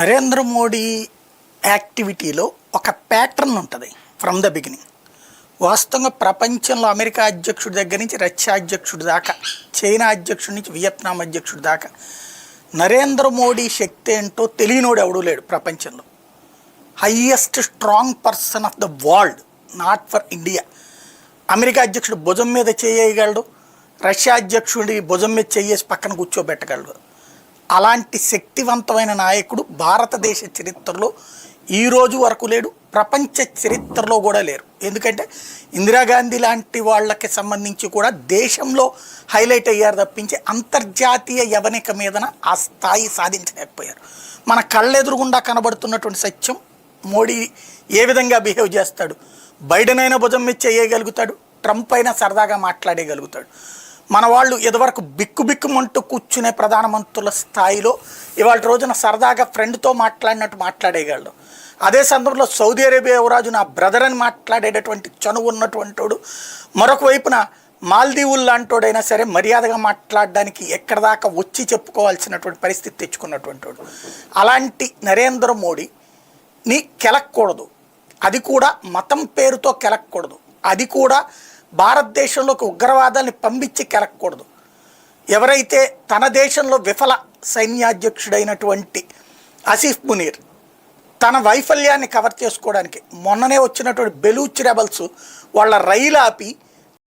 నరేంద్ర మోడీ యాక్టివిటీలో ఒక ప్యాటర్న్ ఉంటుంది from the beginning. వాస్తవంగా ప్రపంచంలో అమెరికా అధ్యక్షుడి దగ్గర నుంచి రష్యా అధ్యక్షుడి దాకా, చైనా అధ్యక్షుడి నుంచి వియత్నాం అధ్యక్షుడి దాకా నరేంద్ర మోడీ శక్తి ఏంటో తెలియనోడు ఎవడూ లేడు ప్రపంచంలో. Highest strong person of the world, not for India. America అధ్యక్షుడు భుజం మీద చేయగలడు, రష్యా అధ్యక్షుడి భుజం మీద చేయేసి పక్కన కూర్చోబెట్టగలడు. అలాంటి శక్తివంతమైన నాయకుడు భారతదేశ చరిత్రలో ఈ రోజు వరకు లేడు, ప్రపంచ చరిత్రలో కూడా లేరు. ఎందుకంటే ఇందిరాగాంధీ లాంటి వాళ్ళకి సంబంధించి కూడా దేశంలో హైలైట్ అయ్యారు తప్పించి అంతర్జాతీయ యవనిక మీదన ఆ స్థాయి సాధించలేకపోయారు. మన కళ్ళెదురుగుండా కనబడుతున్నటువంటి సత్యం, మోడీ ఏ విధంగా బిహేవ్ చేస్తాడు. బైడెన్ అయినా భుజం మీద చేయగలుగుతాడు, ట్రంప్ అయినా సరదాగా మాట్లాడగలుగుతాడు. మన వాళ్ళు ఇదివరకు బిక్కుబిక్కుమంటూ కూర్చునే ప్రధానమంత్రుల స్థాయిలో ఇవాళ రోజున సరదాగా ఫ్రెండ్తో మాట్లాడినట్టు మాట్లాడేయగలడు. అదే సందర్భంలో సౌదీ అరేబియా యువరాజు నా బ్రదర్ అని మాట్లాడేటటువంటి చనువు ఉన్నటువంటివాడు, మరొక వైపున మాల్దీవులు లాంటోడైనా సరే మర్యాదగా మాట్లాడడానికి ఎక్కడ దాకా వచ్చి చెప్పుకోవాల్సినటువంటి పరిస్థితి తెచ్చుకున్నటువంటి వాడు. అలాంటి నరేంద్ర మోడీని కెలక్కూడదు, అది కూడా మతం పేరుతో కెలక్కూడదు, అది కూడా భారతదేశంలోకి ఉగ్రవాదాన్ని పంపించి కెలక్కూడదు. ఎవరైతే తన దేశంలో విఫల సైన్యాధ్యక్షుడైనటువంటి ఆసిఫ్ మునీర్ తన వైఫల్యాన్ని కవర్ చేసుకోవడానికి మొన్ననే వచ్చినటువంటి బెలూచ్ రెబల్స్ వాళ్ళ రైలు ఆపి